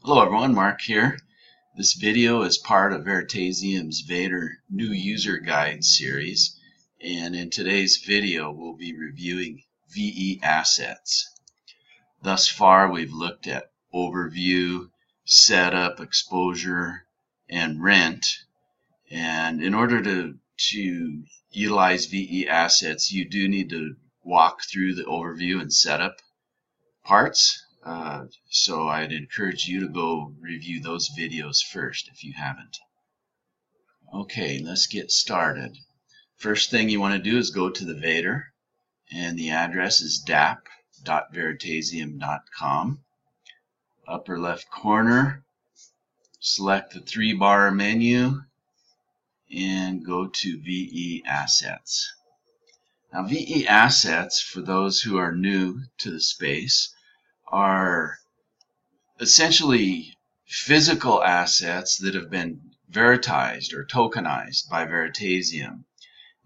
Hello everyone, Mark here. This video is part of Veritaseum's VeADIR New User Guide series, and in today's video we'll be reviewing VeAssets. Thus far we've looked at overview, setup, exposure, and rent, and in order to utilize VeAssets you do need to walk through the overview and setup parts. So I'd encourage you to go review those videos first if you haven't. Okay, let's get started. First thing you want to do is go to the VeADIR, and the address is dap.veritaseum.com. Upper left corner, select the 3-bar menu and go to VeAssets. Now VeAssets, for those who are new to the space, are essentially physical assets that have been veritized or tokenized by Veritaseum.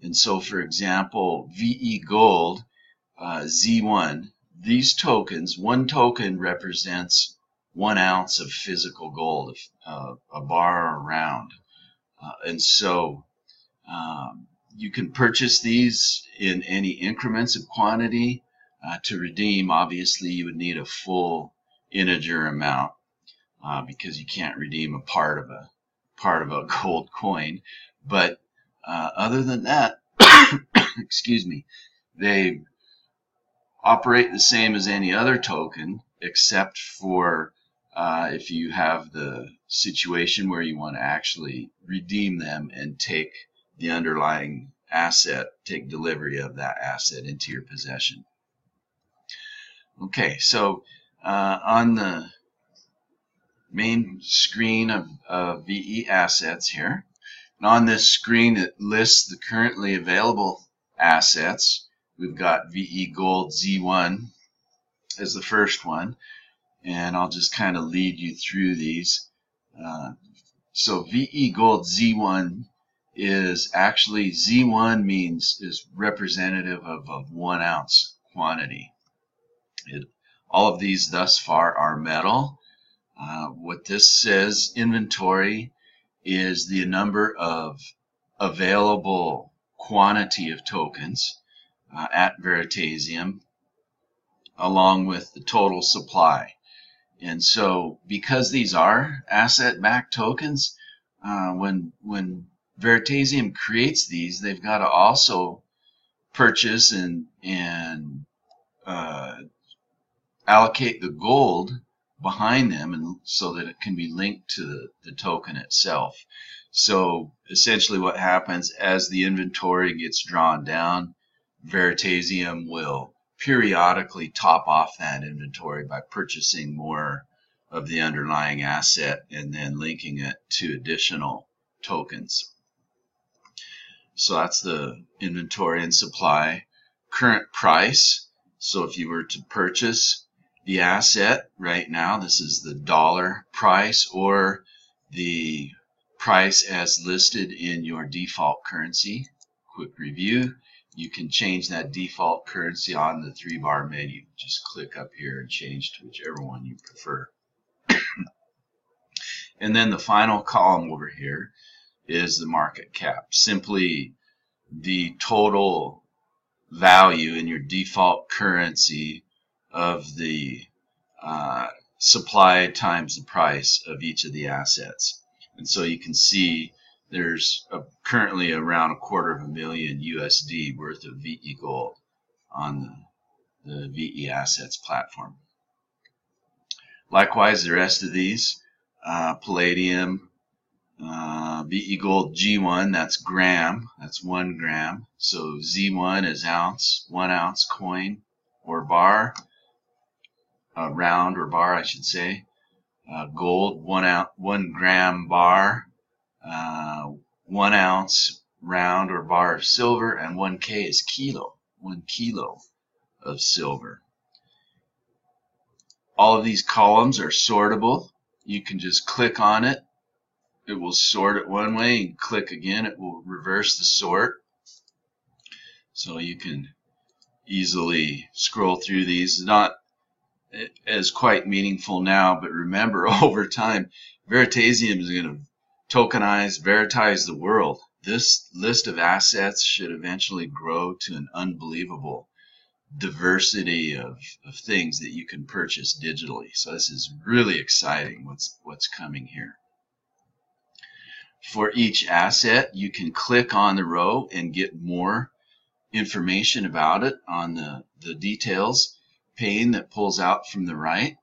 And so, for example, VE Gold Z1, these tokens, one token represents 1 ounce of physical gold, a bar or a round. And so you can purchase these in any increments of quantity. To redeem, obviously you would need a full integer amount because you can't redeem a part of a gold coin. But other than that, excuse me, they operate the same as any other token, except for if you have the situation where you want to actually redeem them and take the underlying asset, take delivery of that asset into your possession. Okay, so on the main screen of VeAssets here, and on this screen it lists the currently available assets. We've got VE Gold Z1 as the first one, and I'll just kind of lead you through these. So VE Gold Z1 is actually, Z1 is representative of a 1 ounce quantity. All of these thus far are metal. What this says, inventory, is the number of available quantity of tokens at Veritaseum, along with the total supply. And so, because these are asset-backed tokens, when Veritaseum creates these, they've got to also purchase and allocate the gold behind them, and so that it can be linked to the token itself. So essentially what happens, as the inventory gets drawn down, Veritaseum will periodically top off that inventory by purchasing more of the underlying asset and then linking it to additional tokens. So that's the inventory and supply. Current price, so if you were to purchase the asset right now, this is the dollar price or the price as listed in your default currency. Quick review, you can change that default currency on the 3-bar menu. Just click up here and change to whichever one you prefer. And then the final column over here is the market cap, simply the total value in your default currency of the supply times the price of each of the assets. And so you can see there's currently around $250,000 USD worth of VE Gold on the VeAssets platform. Likewise, the rest of these, Palladium, VE Gold G1, that's gram, that's 1 gram. So Z1 is ounce, 1 ounce coin or bar, round or bar I should say. Gold, 1 gram bar, 1 ounce round or bar of silver, and 1K is kilo, 1 kilo of silver. All of these columns are sortable. You can just click on it. It will sort it one way, and click again, it will reverse the sort. So you can easily scroll through these. Not is quite meaningful now, but remember, over time, Veritaseum is going to tokenize, veritize the world. This list of assets should eventually grow to an unbelievable diversity of things that you can purchase digitally. So this is really exciting what's coming here. For each asset, you can click on the row and get more information about it on the details pane that pulls out from the right.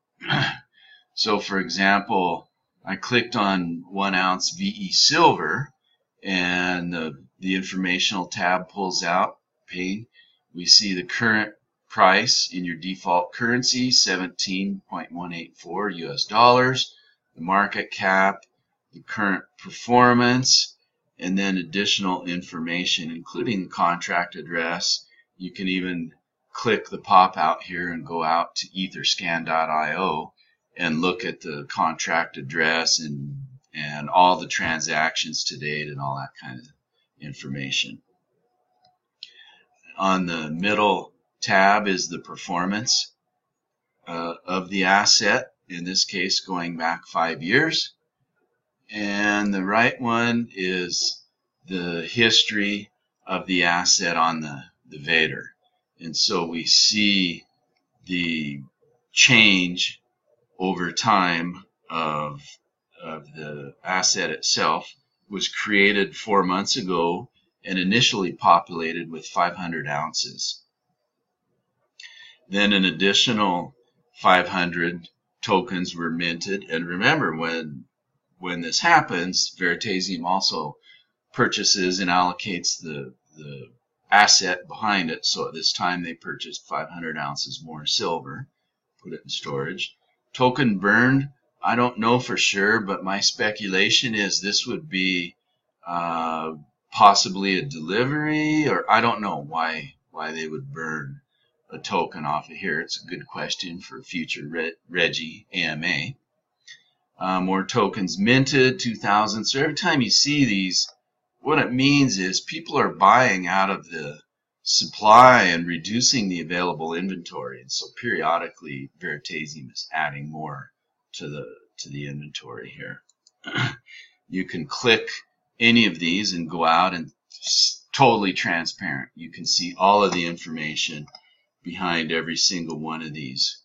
So for example, I clicked on 1 ounce VE silver, and the informational tab pulls out pane. We see the current price in your default currency, 17.184 US dollars, the market cap, the current performance, and then additional information, including the contract address. You can even click the pop out here and go out to etherscan.io and look at the contract address and all the transactions to date and all that kind of information. On the middle tab is the performance of the asset, in this case going back 5 years. And the right one is the history of the asset on the VeADIR. And so we see the change over time of the asset itself. Was created 4 months ago and initially populated with 500 ounces. Then an additional 500 tokens were minted. And remember, when this happens, Veritaseum also purchases and allocates the asset behind it. So at this time they purchased 500 ounces more silver, put it in storage. Token burned, I don't know for sure, but my speculation is this would be possibly a delivery, or I don't know why they would burn a token off of here. It's a good question for future Reggie AMA. More tokens minted, 2,000. So every time you see these, what it means is people are buying out of the supply and reducing the available inventory. And so periodically, Veritaseum is adding more to the inventory here. You can click any of these and go out, and it's totally transparent. You can see all of the information behind every single one of these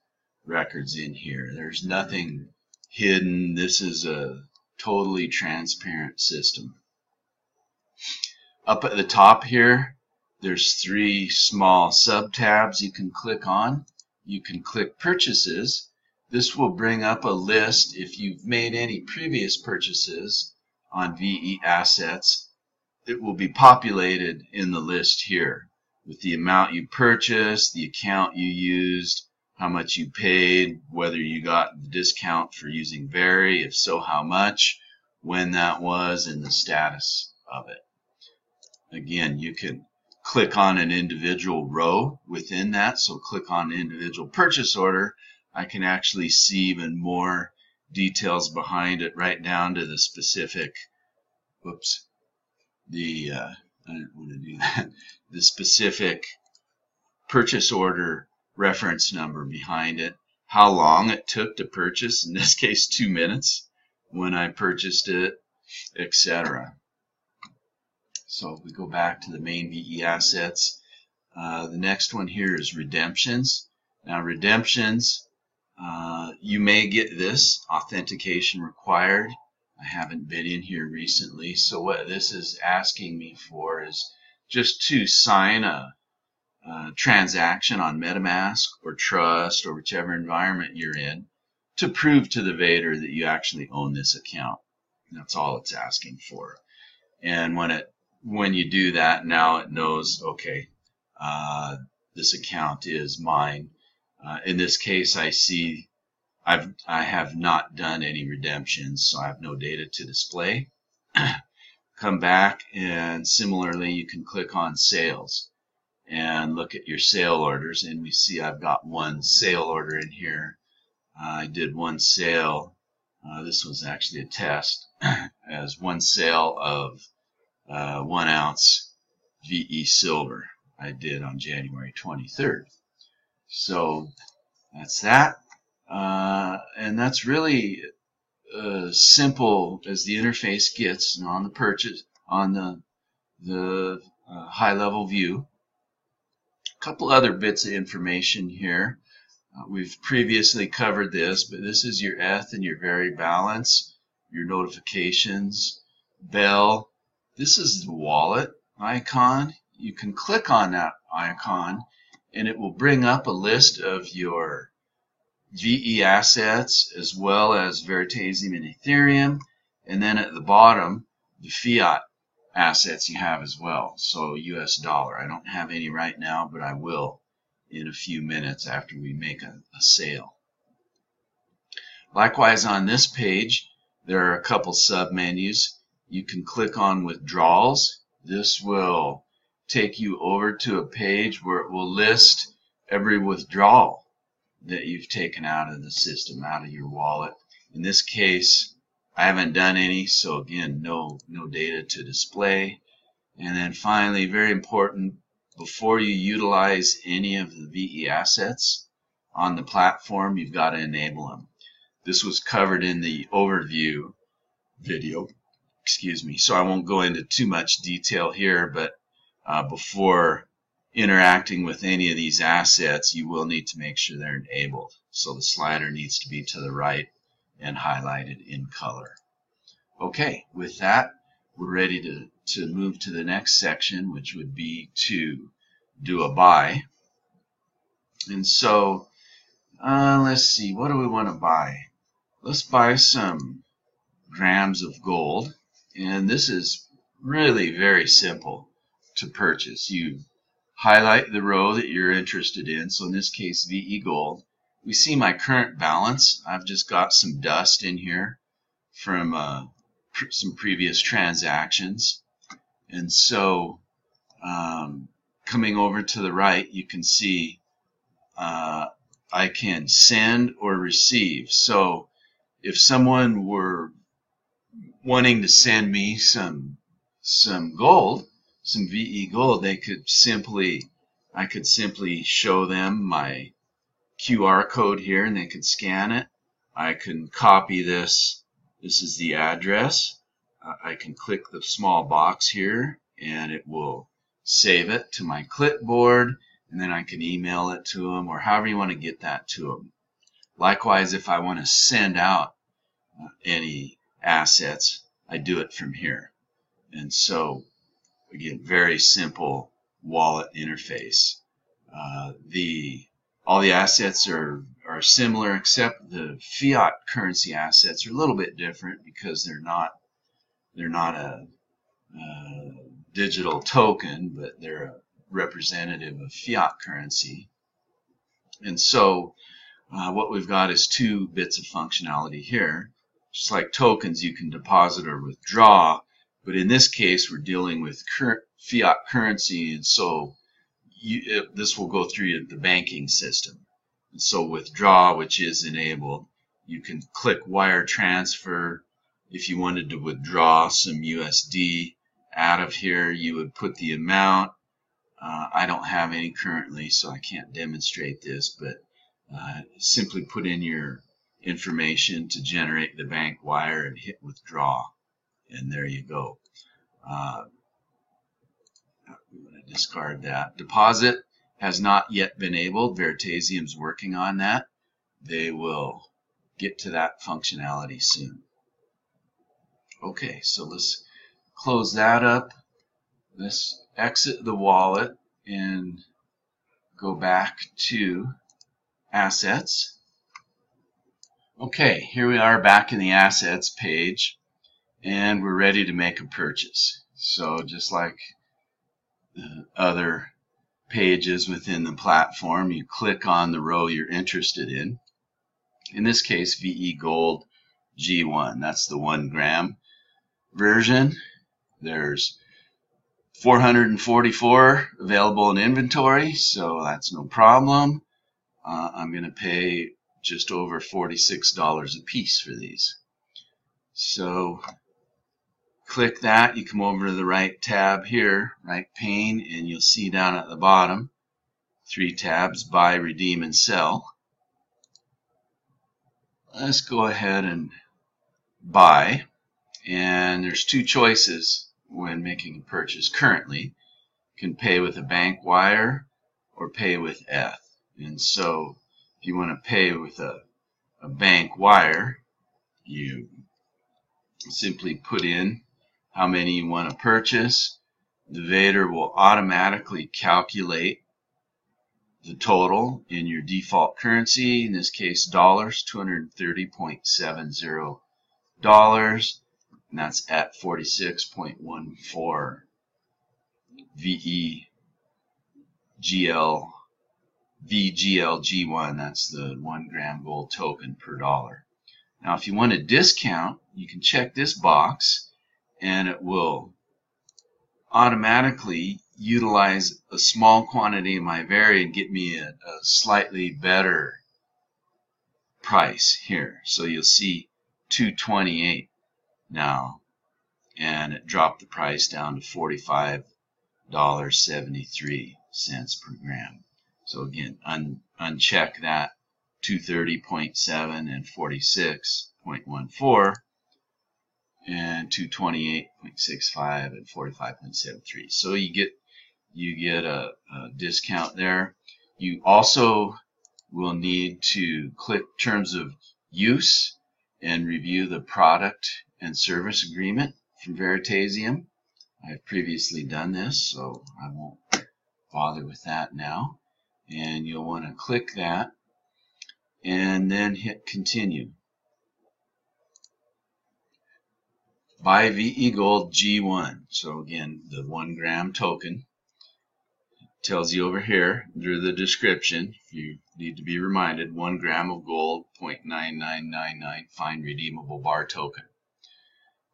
records in here. There's nothing hidden. This is a totally transparent system. Up at the top here, there's 3 small sub-tabs you can click on. You can click purchases. This will bring up a list if you've made any previous purchases on VeAssets. It will be populated in the list here with the amount you purchased, the account you used, how much you paid, whether you got the discount for using Veri, if so, how much, when that was, and the status of it. Again, you can click on an individual row within that. So click on individual purchase order. I can actually see even more details behind it, right down to the specific, whoops, I didn't want to do that, the specific purchase order reference number behind it, how long it took to purchase, in this case 2 minutes when I purchased it, etc. So if we go back to the main VeAssets, the next one here is redemptions. Now redemptions, you may get this, authentication required. I haven't been in here recently, so what this is asking me for is just to sign a transaction on MetaMask or Trust or whichever environment you're in to prove to the VeADIR that you actually own this account. That's all it's asking for. And when you do that, now it knows, okay, this account is mine. In this case, I see I have not done any redemptions, so I have no data to display. Come back, and similarly, you can click on sales and look at your sale orders, and we see I've got 1 sale order in here. I did 1 sale. This was actually a test as 1 sale of 1 ounce VE silver I did on January 23rd. So that's that. And that's really simple as the interface gets, and on the purchase, on the high-level view. A couple other bits of information here. We've previously covered this, but this is your ETH and your vary balance, your notifications, bell. This is the wallet icon. You can click on that icon and it will bring up a list of your VeAssets as well as Veritaseum and Ethereum, and then at the bottom the fiat assets you have as well. So US dollar. I don't have any right now, but I will in a few minutes after we make a sale. Likewise, on this page there are a couple submenus. You can click on withdrawals. This will take you over to a page where it will list every withdrawal that you've taken out of the system, out of your wallet. In this case, I haven't done any, so again, no data to display. And then finally, very important, before you utilize any of the VeAssets on the platform, you've got to enable them. This was covered in the overview video, so I won't go into too much detail here, but before interacting with any of these assets, you will need to make sure they're enabled. So the slider needs to be to the right and highlighted in color. Okay, with that, we're ready to move to the next section, which would be to do a buy. And so, let's see, what do we want to buy? Let's buy some grams of gold. And this is really very simple to purchase. You highlight the row that you're interested in. So in this case, VE Gold. We see my current balance. I've just got some dust in here from some previous transactions. And so coming over to the right, you can see I can send or receive. So if someone were wanting to send me some gold, some VE Gold, I could simply show them my QR code here and they could scan it. I can copy this. This is the address. I can click the small box here and it will save it to my clipboard, and then I can email it to them, or however you want to get that to them. Likewise, if I want to send out any assets, I do it from here. And so again, very simple wallet interface. All the assets are similar, except the fiat currency assets are a little bit different because they're not a digital token, but they're a representative of fiat currency. And so what we've got is two bits of functionality here. Just like tokens, you can deposit or withdraw, but in this case we're dealing with fiat currency, and so this will go through the banking system. And so withdraw, which is enabled, you can click wire transfer. If you wanted to withdraw some USD out of here, you would put the amount. I don't have any currently, so I can't demonstrate this, but simply put in your information to generate the bank wire and hit withdraw, and there you go. We want to discard that. Deposit has not yet been enabled. Veritasium's working on that. They will get to that functionality soon. Okay, so let's close that up. Let's exit the wallet and go back to assets. Okay, here we are back in the assets page, and we're ready to make a purchase. So just like the other pages within the platform, you click on the row you're interested in. In this case, VE Gold G1. That's the 1 gram version. There's 444 available in inventory, so that's no problem. I'm going to pay just over $46 a piece for these. So click that. You come over to the right tab here, right pane, and you'll see down at the bottom 3 tabs: buy, redeem, and sell. Let's go ahead and buy. And there's two choices when making a purchase currently. You can pay with a bank wire or pay with ETH. And so if you want to pay with a bank wire, you simply put in how many you want to purchase. The VeADIR will automatically calculate the total in your default currency, in this case dollars, $230.70, and that's at 46.14 VGLG1, that's the 1 gram gold token per dollar. Now if you want a discount, you can check this box and it will automatically utilize a small quantity of my VeADIR and get me a slightly better price here. So you'll see $2.28 now, and it dropped the price down to $45.73 per gram. So again, uncheck that 230.7 and 46.14 and 228.65 and 45.73. So you get a discount there. You also will need to click terms of use and review the product and service agreement from Veritaseum. I've previously done this, so I won't bother with that now. And you'll want to click that and then hit continue. Buy VE Gold G1. So again, the 1 gram token. Tells you over here under the description, you need to be reminded, 1 gram of gold, 0.9999 fine redeemable bar token.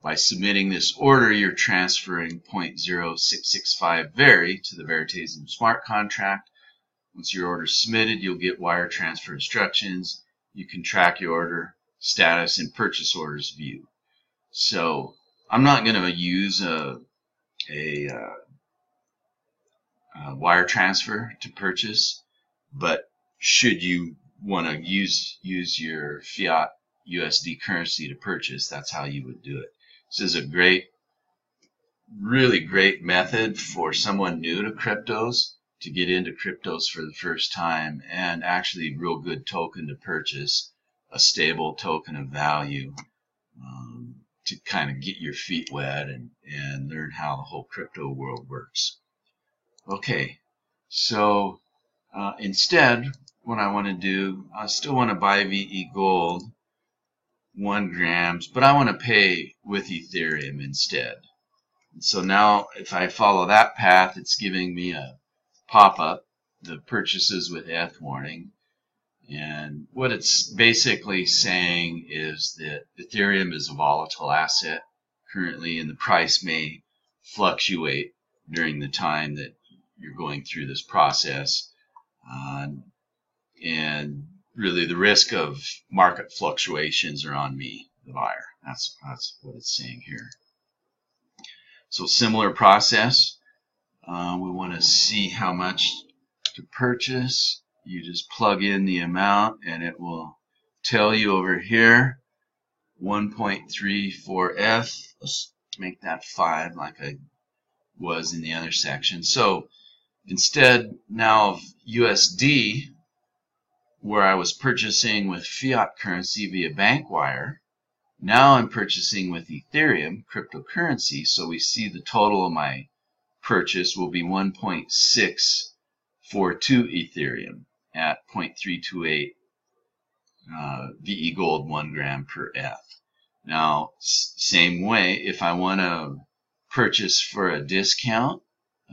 By submitting this order, you're transferring 0.0665 VeADIR to the Veritaseum smart contract. Once your order is submitted, you'll get wire transfer instructions. You can track your order status in purchase orders view. So I'm not going to use a wire transfer to purchase, but should you want to use your fiat USD currency to purchase, that's how you would do it. This is a really great method for someone new to cryptos to get into cryptos for the first time, and actually real good token to purchase, a stable token of value, to kind of get your feet wet and learn how the whole crypto world works. Okay, so instead, what I want to do, I still want to buy VE Gold 1 grams, but I want to pay with Ethereum instead. And so now, if I follow that path, it's giving me a pop-up, the purchases with ETH warning. And what it's basically saying is that Ethereum is a volatile asset currently, and the price may fluctuate during the time that you're going through this process. And really the risk of market fluctuations are on me, the buyer. That's what it's saying here. So similar process. We want to see how much to purchase. You just plug in the amount and it will tell you over here 1.34 ETH. Let's make that 5 like I was in the other section. So instead now of USD, where I was purchasing with fiat currency via bank wire, now I'm purchasing with Ethereum cryptocurrency. So we see the total of my purchase will be 1.642 Ethereum at 0.328 VE Gold 1 gram per ETH. Now, same way, if I want to purchase for a discount,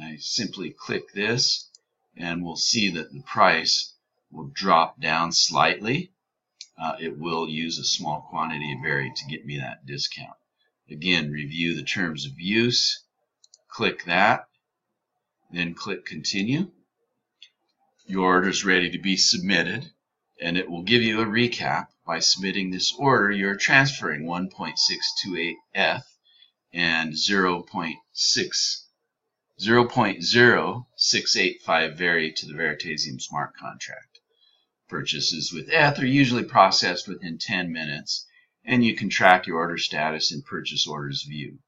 I simply click this and we'll see that the price will drop down slightly. It will use a small quantity of VeADIR to get me that discount. Again, review the terms of use, click that, then click continue. Your order is ready to be submitted, and it will give you a recap. By submitting this order, you're transferring 1.628 ETH and 0.0685 VeADIR to the Veritaseum smart contract. Purchases with ETH are usually processed within 10 minutes, and you can track your order status in Purchase Orders View.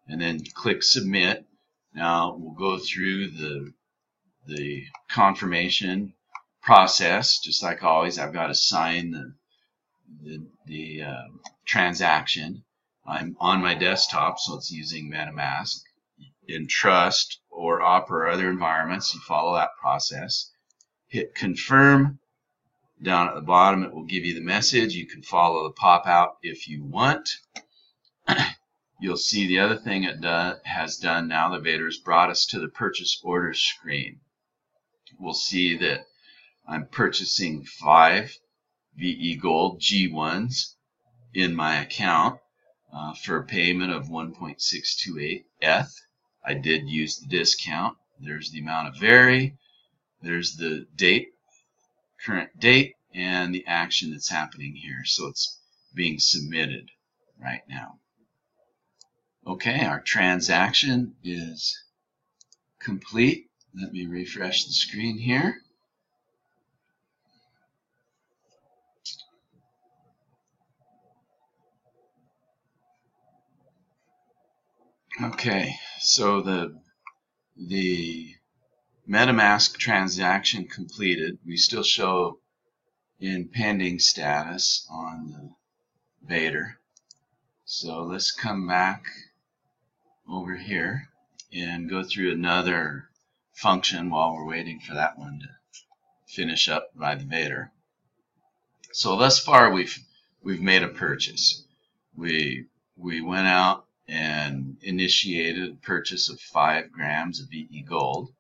And then click Submit. Now we'll go through the confirmation process. Just like always, I've got to sign the transaction. I'm on my desktop, so it's using MetaMask. In Trust or Opera or other environments, you follow that process. Hit Confirm. Down at the bottom, it will give you the message. You can follow the pop-out if you want. You'll see the other thing it has done now, the VeADIR has brought us to the purchase order screen. We'll see that I'm purchasing 5 VE Gold G1s in my account for a payment of 1.628 ETH. I did use the discount. There's the amount of vary. There's the date, current date, and the action that's happening here. So it's being submitted right now. Okay, our transaction is complete. Let me refresh the screen here. Okay, so the MetaMask transaction completed. We still show in pending status on the VeADIR. So let's come back over here and go through another function while we're waiting for that one to finish up by the VeADIR. So thus far we've made a purchase. We went out and initiated a purchase of 5 grams of VE Gold.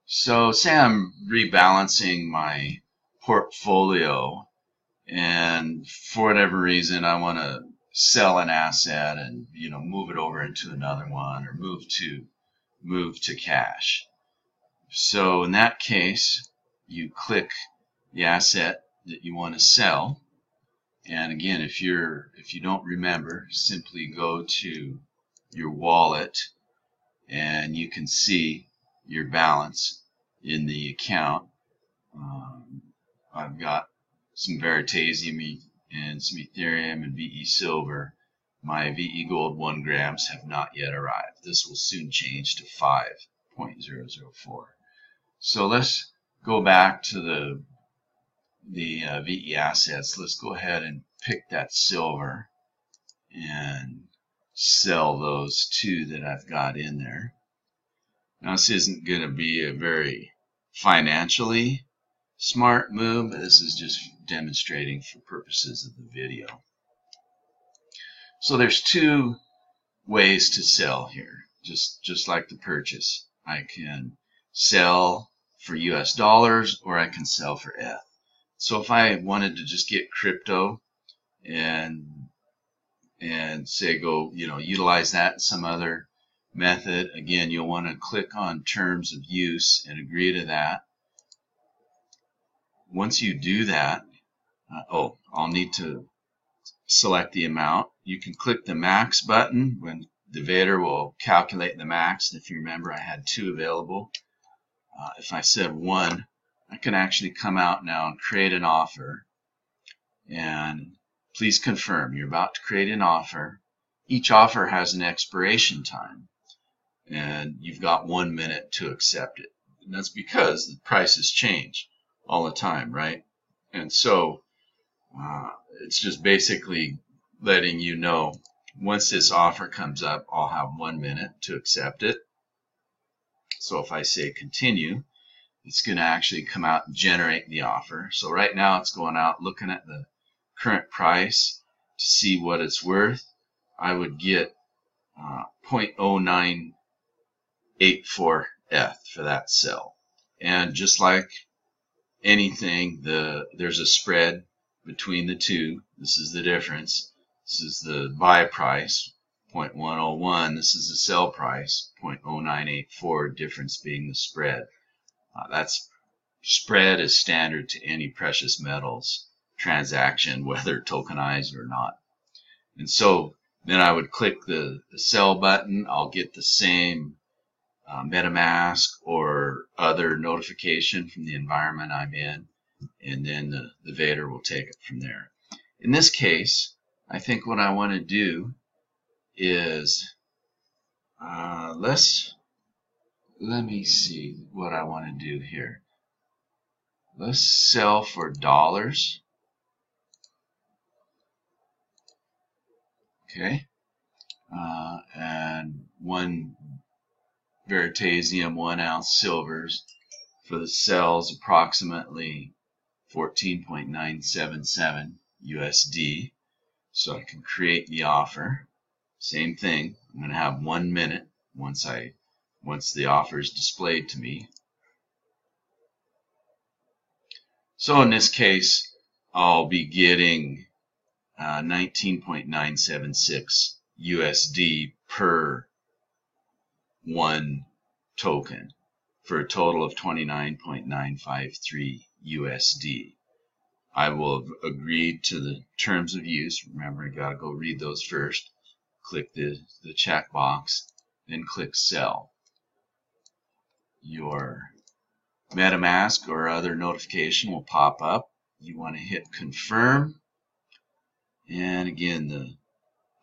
So say I'm rebalancing my portfolio, and for whatever reason I want to sell an asset and move it over into another one, or move to cash. So in that case, you click the asset that you want to sell, and again, if you don't remember, simply go to your wallet and you can see your balance in the account. I've got some Veritaseum and some Ethereum and VE Silver. My VE Gold 1 grams have not yet arrived. This will soon change to 5.004. So let's go back to the VeAssets. Let's go ahead and pick that silver and sell those 2 that I've got in there. Now this isn't going to be a very financially smart move, but this is just demonstrating for purposes of the video. So there's 2 ways to sell here, just like the purchase. I can sell for US dollars, or I can sell for ETH. So if I wanted to just get crypto and say go utilize that in some other method, again, you'll want to click on terms of use and agree to that. Once you do that, I'll need to select the amount. You can click the max button when the VeADIR will calculate the max. And if you remember, I had 2 available. If I said 1, I can actually come out now and create an offer. And please confirm you're about to create an offer. Each offer has an expiration time, and you've got 1 minute to accept it. And that's because the prices change all the time, right? And so it's just basically letting you know once this offer comes up, I'll have 1 minute to accept it. So if I say continue, it's going to actually come out and generate the offer. So right now it's going out looking at the current price to see what it's worth. I would get 0.0984 ETH for that sell. And just like anything, there's a spread between the 2. This is the difference. This is the buy price, 0.101. This is the sell price, 0.0984, difference being the spread. That's spread is standard to any precious metals transaction, whether tokenized or not. And so then I would click the sell button. I'll get the same MetaMask or other notification from the environment I'm in. and then the VeADIR will take it from there. In this case, I think what I want to do is let me see what I want to do here. Let's sell for dollars. Okay, and one Veritaseum 1 ounce silvers for the sells approximately 14.977 USD. So I can create the offer. Same thing. I'm going to have 1 minute once the offer is displayed to me. So in this case, I'll be getting 19.976 USD per one token for a total of 29.953 USD. I will have agreed to the terms of use. Remember, I gotta go read those first. Click the check box, then click sell. Your MetaMask or other notification will pop up. You want to hit confirm, and again the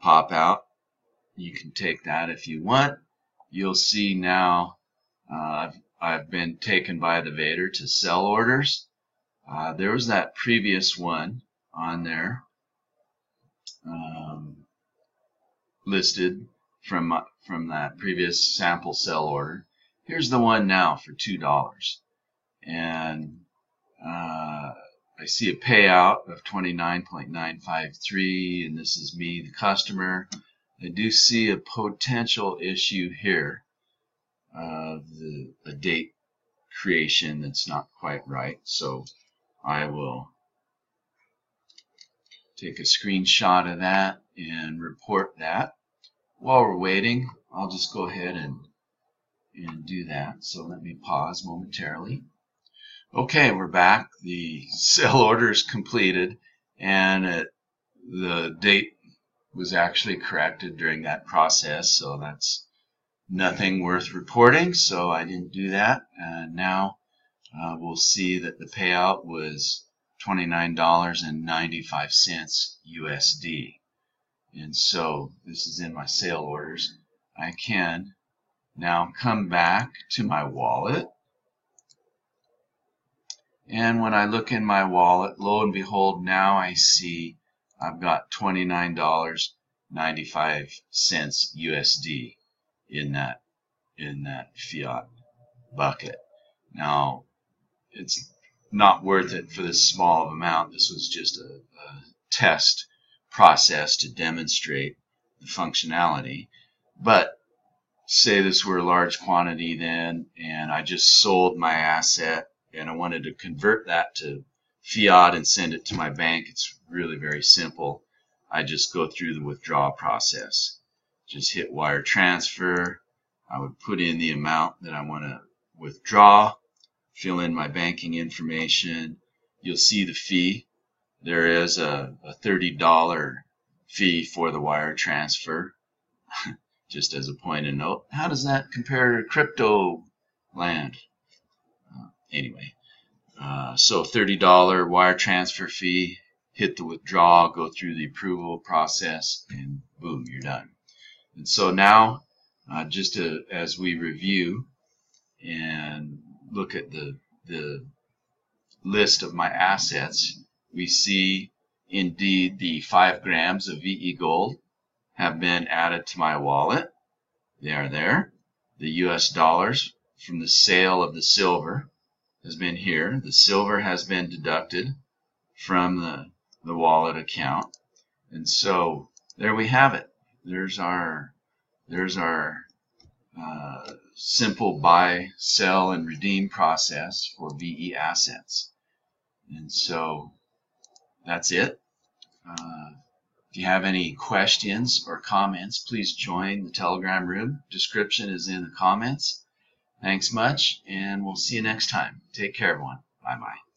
pop out. You can take that if you want. You'll see now I've been taken by the VeADIR to sell orders. There was that previous one on there listed from that previous sample sell order. Here's the one now for $2, and I see a payout of 29.953, and this is me, the customer. I do see a potential issue here, a date creation that's not quite right, so I will take a screenshot of that and report that. While we're waiting, I'll just go ahead and do that. So let me pause momentarily. Okay, we're back. The sell order is completed, and the date was actually corrected during that process, so that's nothing worth reporting, so I didn't do that. And now we'll see that the payout was $29.95 USD. And so this is in my sale orders. I can now come back to my wallet, and when I look in my wallet, lo and behold, now I see I've got $29.95 USD in that fiat bucket. Now it's not worth it for this small of amount. This was just a test process to demonstrate the functionality. But say this were a large quantity then, and I just sold my asset and I wanted to convert that to fiat and send it to my bank. It's really very simple. I just go through the withdrawal process. Just hit wire transfer. I would put in the amount that I want to withdraw, fill in my banking information. You'll see the fee. There is a $30 fee for the wire transfer. Just as a point of note, how does that compare to crypto land? Anyway, so $30 wire transfer fee, hit the withdraw, go through the approval process, and boom, you're done. And so now, just as we review and look at the list of my assets, we see indeed the 5 grams of VE gold have been added to my wallet. They are there. The US dollars from the sale of the silver has been here. The silver has been deducted from the wallet account. And so there we have it. There's our simple buy, sell, and redeem process for VeAssets. And so that's it. If you have any questions or comments, please join the Telegram room. Description is in the comments. Thanks much, and we'll see you next time. Take care, everyone. Bye-bye.